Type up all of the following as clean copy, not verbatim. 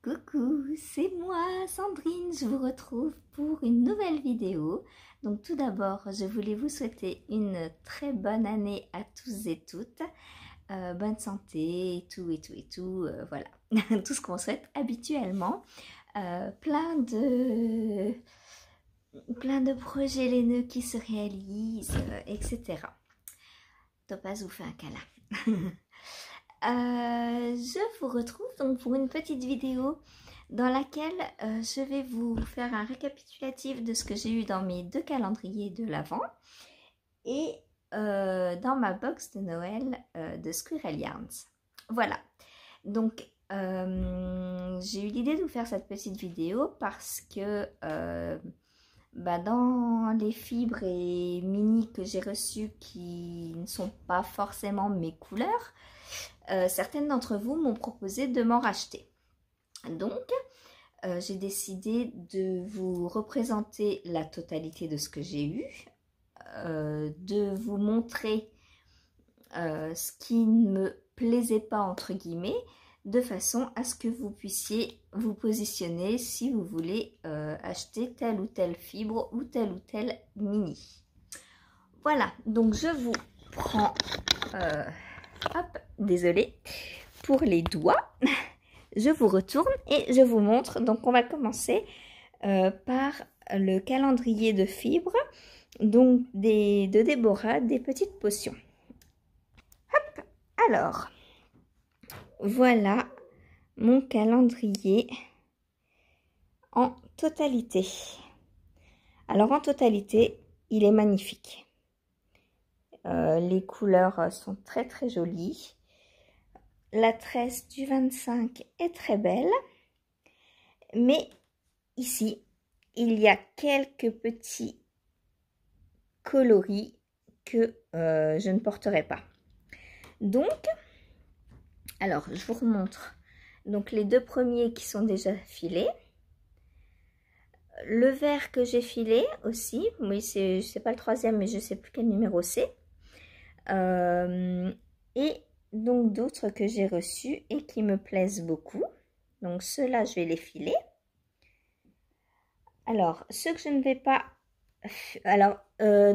Coucou, c'est moi Sandrine, je vous retrouve pour une nouvelle vidéo. Donc tout d'abord, je voulais vous souhaiter une très bonne année à tous et toutes. Bonne santé, et tout, voilà. Tout ce qu'on souhaite habituellement. Plein de projets laineux qui se réalisent, etc. Topaz vous fait un câlin. Je vous retrouve donc pour une petite vidéo dans laquelle je vais vous faire un récapitulatif de ce que j'ai eu dans mes deux calendriers de l'Avent et dans ma box de Noël de Squirrel Yarns. Voilà, donc j'ai eu l'idée de vous faire cette petite vidéo parce que dans les fibres et mini que j'ai reçues qui ne sont pas forcément mes couleurs, certaines d'entre vous m'ont proposé de m'en racheter. Donc, j'ai décidé de vous représenter la totalité de ce que j'ai eu, de vous montrer ce qui ne me plaisait pas entre guillemets, de façon à ce que vous puissiez vous positionner si vous voulez acheter telle ou telle fibre ou tel mini. Voilà, donc je vous prends... hop, désolée pour les doigts. Je vous retourne et je vous montre. Donc on va commencer par le calendrier de fibres, donc de Déborah, des petites potions. Hop, alors voilà mon calendrier en totalité. Alors en totalité, il est magnifique. Les couleurs sont très jolies. La tresse du 25 est très belle. Mais ici, il y a quelques petits coloris que je ne porterai pas. Donc, alors je vous remontre. Donc les deux premiers qui sont déjà filés. Le vert que j'ai filé aussi. Oui, c'est pas le troisième, mais je ne sais plus quel numéro c'est. Et donc d'autres que j'ai reçus et qui me plaisent beaucoup. Donc ceux-là, je vais les filer. Alors, ceux que je ne vais pas... Alors, ceux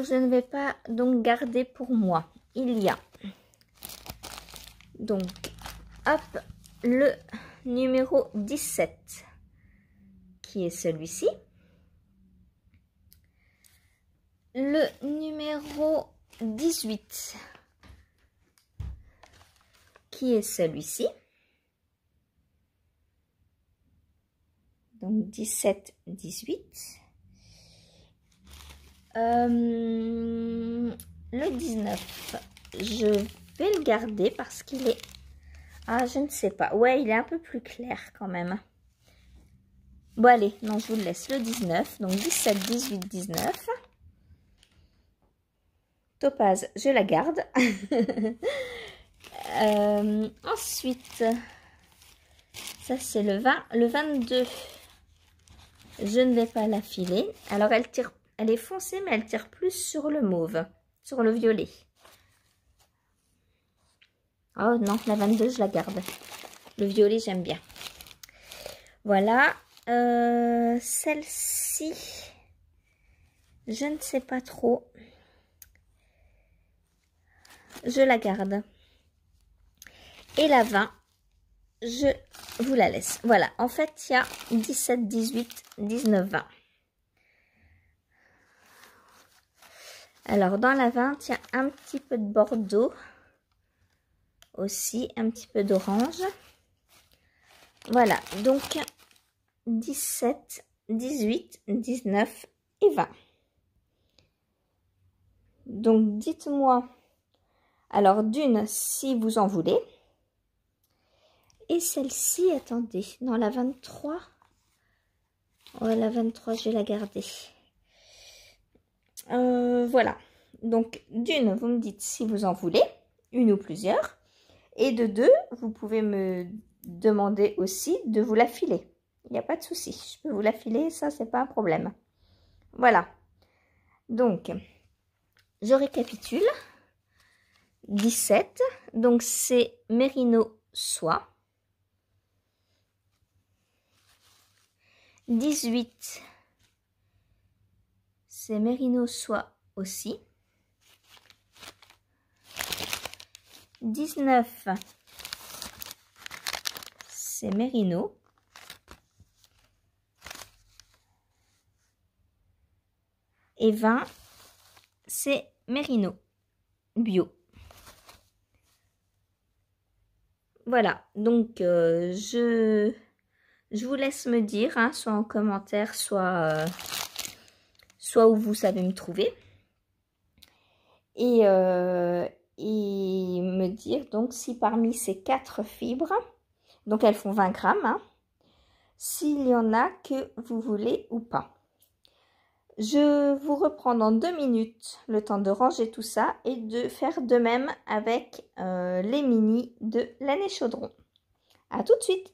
que je ne vais pas donc garder pour moi, il y a donc, hop, le numéro 17, qui est celui-ci. Le numéro 18, qui est celui-ci. Donc 17, 18. Le 19, je vais le garder parce qu'il est... Ah, je ne sais pas. Ouais, il est un peu plus clair quand même. Bon, allez, non, je vous le laisse. Le 19, donc 17, 18, 19. Topaz, je la garde. Ensuite, ça c'est le 20. Le 22, je ne vais pas la filer. Alors, elle est foncée, mais elle tire plus sur le mauve, sur le violet. Oh non, la 22, je la garde. Le violet, j'aime bien. Voilà. Celle-ci, je ne sais pas trop. Je la garde. Et la 20, je vous la laisse. Voilà, en fait, il y a 17, 18, 19, 20. Alors, dans la 20, il y a un petit peu de bordeaux. Aussi, un petit peu d'orange. Voilà, donc 17, 18, 19 et 20. Donc, dites-moi... Alors, d'une, si vous en voulez. Et celle-ci, attendez, dans la 23. Ouais, la 23, je vais la garder. Voilà. Donc, d'une, vous me dites si vous en voulez, une ou plusieurs. Et de deux, vous pouvez me demander aussi de vous la filer. Il n'y a pas de souci. Je peux vous la filer, ça, c'est pas un problème. Voilà. Donc, je récapitule. 17, donc c'est Mérino Soie. 18, c'est Mérino Soie aussi. 19, c'est Mérino. Et 20, c'est Mérino bio. Voilà, donc je vous laisse me dire, hein, soit en commentaire, soit où vous savez me trouver. Et me dire donc si parmi ces 4 fibres, donc elles font 20 grammes, hein, s'il y en a que vous voulez ou pas. Je vous reprends dans 2 minutes, le temps de ranger tout ça et de faire de même avec les mini de l'année chaudron. À tout de suite.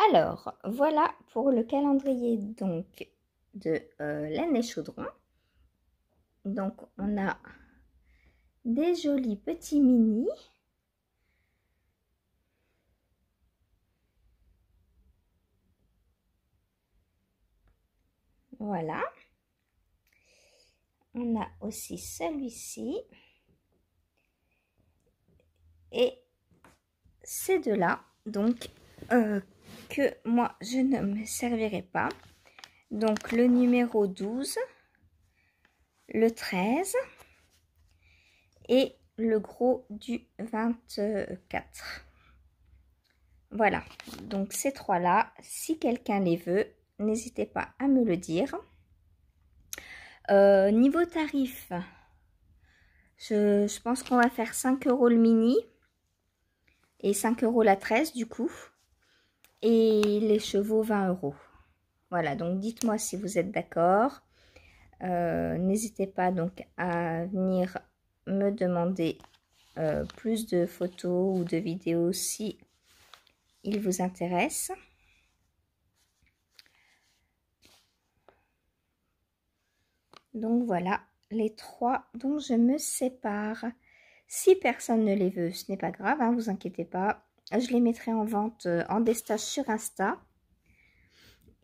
Alors, voilà pour le calendrier donc de l'année chaudron. Donc, on a des jolis petits mini. Voilà. On a aussi celui-ci. Et ces deux-là, donc, que moi, je ne me servirai pas. Donc, le numéro 12, le 13 et le gros du 24. Voilà, donc ces trois-là, si quelqu'un les veut, n'hésitez pas à me le dire. Niveau tarif, je pense qu'on va faire 5 € le mini et 5 € la tresse du coup. Et les chevaux 20 €. Voilà, donc dites-moi si vous êtes d'accord. N'hésitez pas donc à venir me demander plus de photos ou de vidéos si il vous intéresse. Donc voilà les 3 dont je me sépare. Si personne ne les veut, ce n'est pas grave, hein, vous inquiétez pas. Je les mettrai en vente en destage sur Insta.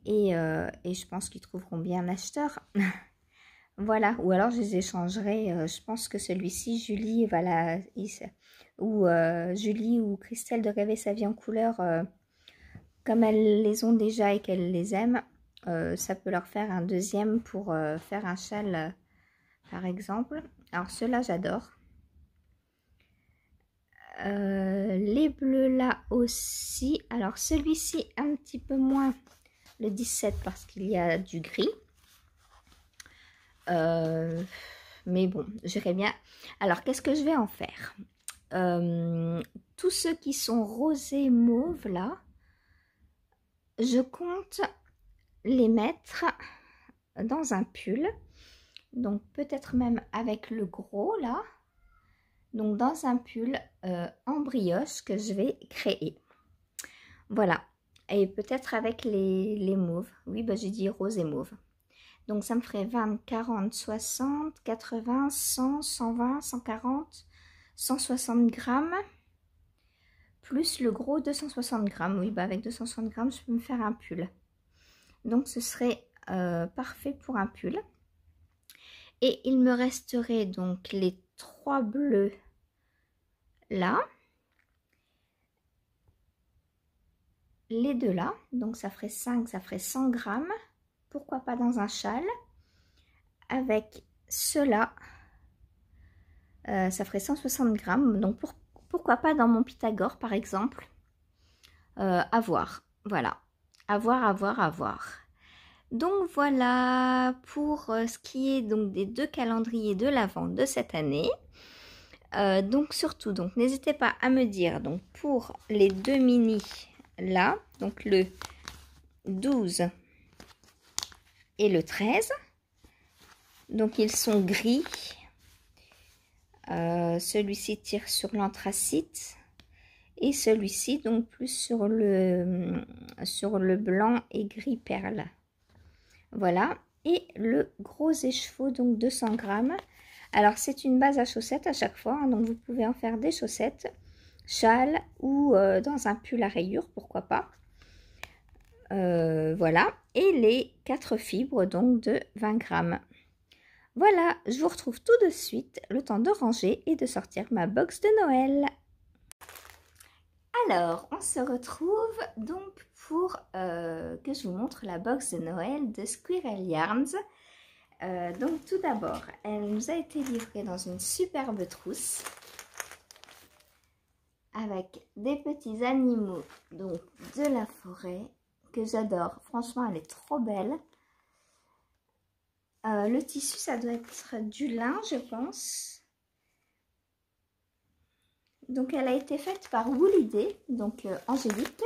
Et je pense qu'ils trouveront bien un acheteur. Voilà, ou alors je les échangerai. Je pense que celui-ci, Julie, voilà, Julie ou Christelle de Rêver sa vie en couleur, comme elles les ont déjà et qu'elles les aiment, ça peut leur faire un deuxième pour faire un châle, par exemple. Alors ceux-là, j'adore. Les bleus là aussi. Alors celui-ci, un petit peu moins, le 17, parce qu'il y a du gris. Mais bon, j'irai bien. Alors, qu'est-ce que je vais en faire? Tous ceux qui sont rosés mauves, là, je compte les mettre dans un pull. Donc, peut-être même avec le gros, là. Donc, dans un pull en brioche que je vais créer. Voilà. Et peut-être avec les mauves. Oui, bah, j'ai dit rose et mauve. Donc, ça me ferait 20, 40, 60, 80, 100, 120, 140, 160 grammes. Plus le gros 260 grammes. Oui, bah avec 260 grammes, je peux me faire un pull. Donc, ce serait parfait pour un pull. Et il me resterait donc les 3 bleus là. Les 2 là. Donc, ça ferait 5, ça ferait 100 grammes. Pourquoi pas dans un châle? Avec cela, ça ferait 160 grammes. Donc, pourquoi pas dans mon Pythagore, par exemple? À voir. Voilà. À voir, à voir, à voir. Donc, voilà pour ce qui est donc des 2 calendriers de l'Avent de cette année. Donc, surtout, donc n'hésitez pas à me dire, donc pour les 2 mini là, donc le 12 et le 13. Donc, ils sont gris. Celui-ci tire sur l'anthracite. Et celui-ci, donc, plus sur le blanc et gris perle. Voilà. Et le gros écheveau, donc 200 grammes. Alors, c'est une base à chaussettes à chaque fois. Hein, donc, vous pouvez en faire des chaussettes, châle ou dans un pull à rayures, pourquoi pas. Voilà, et les 4 fibres donc de 20 grammes. Voilà, je vous retrouve tout de suite, le temps de ranger et de sortir ma box de Noël. Alors, on se retrouve donc pour que je vous montre la box de Noël de Squirrel Yarns. Donc tout d'abord, elle nous a été livrée dans une superbe trousse avec des petits animaux donc de la forêt que j'adore. Franchement, elle est trop belle. Le tissu, ça doit être du lin, je pense. Donc, elle a été faite par Wooliday, donc Angélique,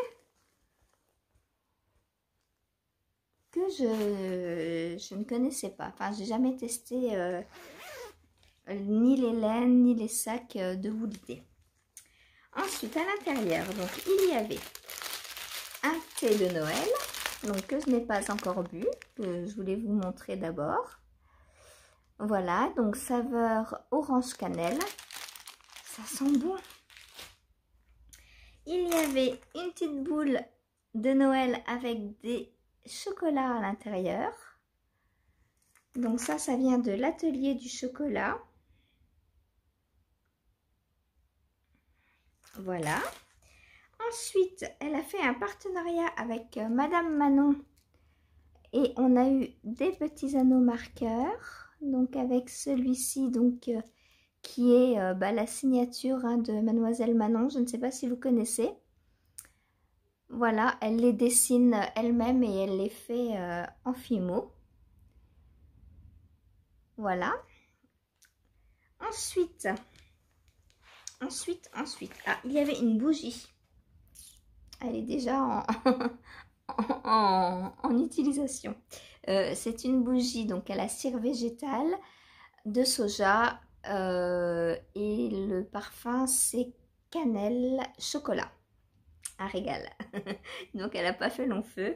que je ne connaissais pas. Enfin, j'ai jamais testé ni les laines, ni les sacs de Wooliday. Ensuite, à l'intérieur, donc il y avait un thé de Noël, donc que je n'ai pas encore bu, que je voulais vous montrer d'abord. Voilà, donc saveur orange cannelle. Ça sent bon. Il y avait une petite boule de Noël avec des chocolats à l'intérieur. Donc ça vient de l'atelier du chocolat. Voilà. Ensuite, elle a fait un partenariat avec Madame Manon. Et on a eu des petits anneaux marqueurs. Donc avec celui-ci, donc qui est la signature de Mademoiselle Manon. Je ne sais pas si vous connaissez. Voilà, elle les dessine elle-même et elle les fait en Fimo. Voilà. Ensuite, il y avait une bougie. Elle est déjà en utilisation. C'est une bougie donc à la cire végétale de soja et le parfum c'est cannelle chocolat. Un régal. Donc elle n'a pas fait long feu.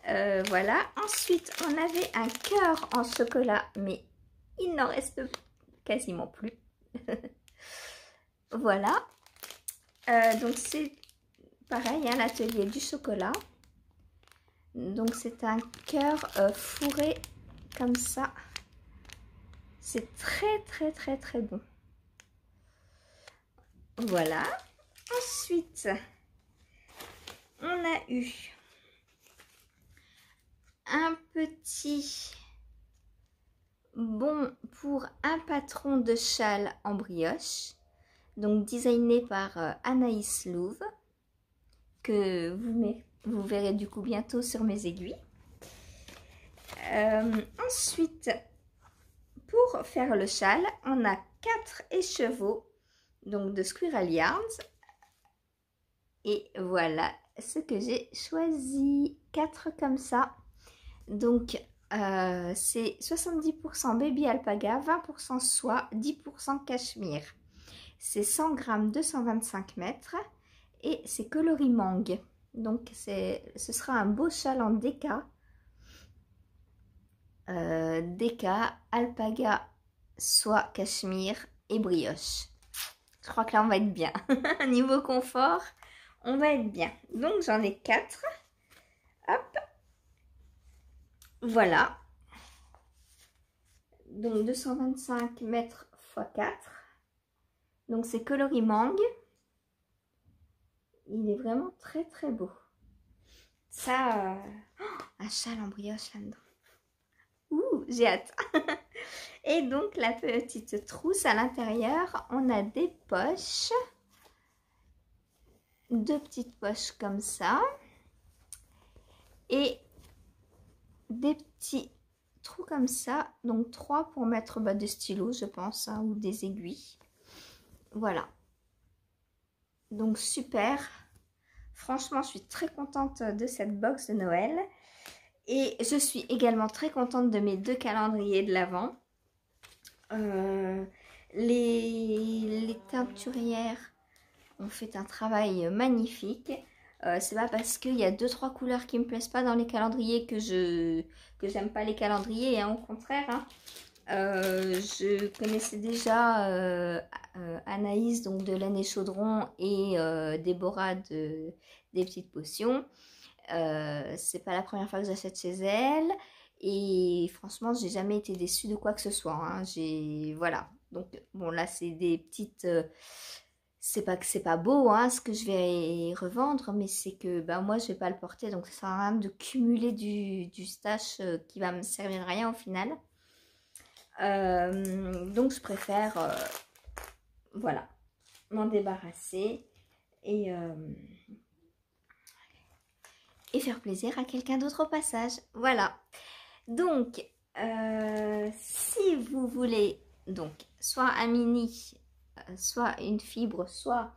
Voilà. Ensuite on avait un cœur en chocolat, mais il n'en reste quasiment plus. Voilà. Donc c'est pareil, hein, l'atelier du chocolat. Donc c'est un cœur fourré comme ça. C'est très bon. Voilà. Ensuite, on a eu un petit bon pour un patron de châle en brioche. Donc designé par Anaïs Louve. Que vous verrez du coup bientôt sur mes aiguilles. Ensuite, pour faire le châle, on a 4 écheveaux donc de Squirrel Yarns. Et voilà ce que j'ai choisi. 4 comme ça. Donc, c'est 70% baby alpaga, 20% soie, 10% cachemire. C'est 100 grammes, 225 mètres. Et c'est coloris mangue. Donc, ce sera un beau châle en déca. Déca, alpaga, soie, cachemire et brioche. Je crois que là, on va être bien. Niveau confort, on va être bien. Donc, j'en ai 4. Hop. Voilà. Donc, 225 mètres x 4. Donc, c'est coloris mangue. Il est vraiment très beau. Ça, un châle en brioche là-dedans. Ouh, j'ai hâte. Et donc, la petite trousse à l'intérieur, on a des poches. 2 petites poches comme ça. Et des petits trous comme ça. Donc, 3 pour mettre des stylos, je pense, hein, ou des aiguilles. Voilà. Donc, super. Franchement, je suis très contente de cette box de Noël. Et je suis également très contente de mes 2 calendriers de l'Avent. Les teinturières ont fait un travail magnifique. C'est pas parce qu'il y a 2-3 couleurs qui me plaisent pas dans les calendriers que j'aime pas les calendriers, hein, au contraire. Hein. Je connaissais déjà Anaïs donc de l'année Chaudron et Déborah des petites potions. C'est pas la première fois que j'achète chez elle. Et franchement, j'ai jamais été déçue de quoi que ce soit, hein. Voilà. Donc, bon, là, c'est des petites... c'est pas que c'est pas beau, hein, ce que je vais revendre, mais c'est que ben, moi, je vais pas le porter. Donc, ça sert à rien de cumuler du stash qui va me servir à rien au final. Donc, je préfère, voilà, m'en débarrasser et faire plaisir à quelqu'un d'autre au passage. Voilà. Donc, si vous voulez donc soit un mini, soit une fibre, soit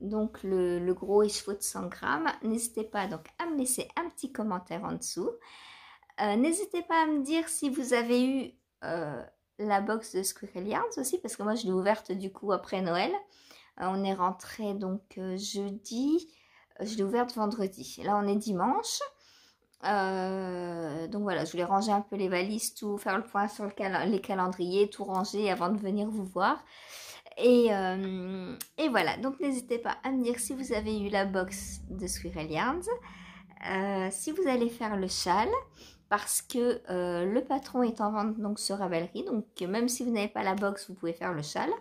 donc le gros écheveau de 100 grammes, n'hésitez pas donc à me laisser un petit commentaire en dessous. N'hésitez pas à me dire si vous avez eu la box de Squirrel Yarns aussi, parce que moi je l'ai ouverte du coup après Noël. On est rentré donc jeudi, je l'ai ouverte vendredi. Là on est dimanche. Donc voilà, je voulais ranger un peu les valises, tout, faire le point sur les calendriers, tout ranger avant de venir vous voir. Et voilà, donc n'hésitez pas à me dire si vous avez eu la box de Squirrel Yarns, si vous allez faire le châle, parce que le patron est en vente donc sur Ravelry, donc même si vous n'avez pas la box, vous pouvez faire le châle.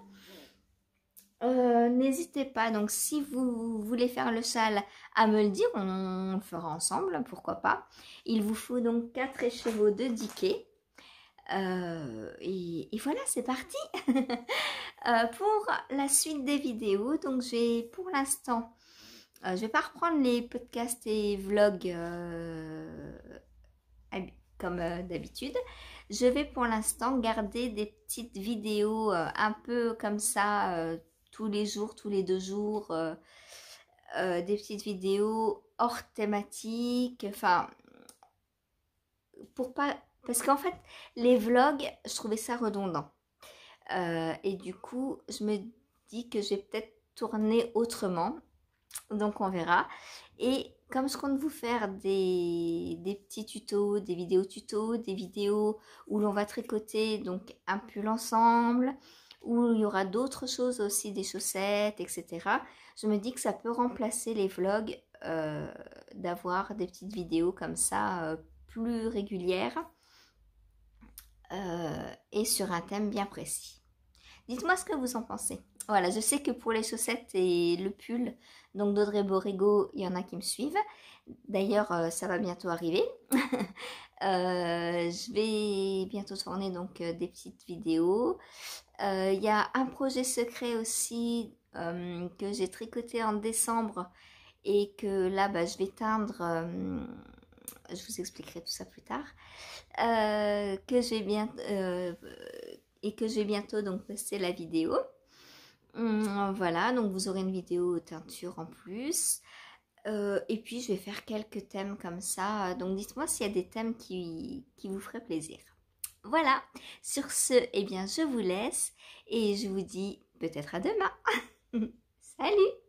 N'hésitez pas, donc si vous voulez faire le châle, à me le dire, on le fera ensemble, pourquoi pas. Il vous faut donc 4 écheveaux de Dickey. Et voilà, c'est parti. Pour la suite des vidéos, donc j'ai pour l'instant, je vais pas reprendre les podcasts et vlogs comme d'habitude. Je vais pour l'instant garder des petites vidéos un peu comme ça, tous les jours, tous les 2 jours, des petites vidéos hors thématique, enfin, pour pas... Parce qu'en fait, les vlogs, je trouvais ça redondant. Et du coup, je me dis que je vais peut-être tourner autrement. Donc, on verra. Et comme je compte vous faire des petits tutos, des vidéos tutos, des vidéos où l'on va tricoter donc un pull ensemble, où il y aura d'autres choses aussi, des chaussettes, etc. Je me dis que ça peut remplacer les vlogs, d'avoir des petites vidéos comme ça, plus régulières et sur un thème bien précis. Dites-moi ce que vous en pensez. Voilà, je sais que pour les chaussettes et le pull, donc d'Audrey Borrego, il y en a qui me suivent. D'ailleurs, ça va bientôt arriver. Je vais bientôt tourner donc des petites vidéos. Il y a un projet secret aussi que j'ai tricoté en décembre et que là, bah, je vais teindre. Je vous expliquerai tout ça plus tard. Que je vais bientôt donc poster la vidéo. Voilà, donc vous aurez une vidéo teinture en plus. Et puis je vais faire quelques thèmes comme ça. Donc dites-moi s'il y a des thèmes qui vous feraient plaisir. Voilà, sur ce, eh bien je vous laisse et je vous dis peut-être à demain. Salut!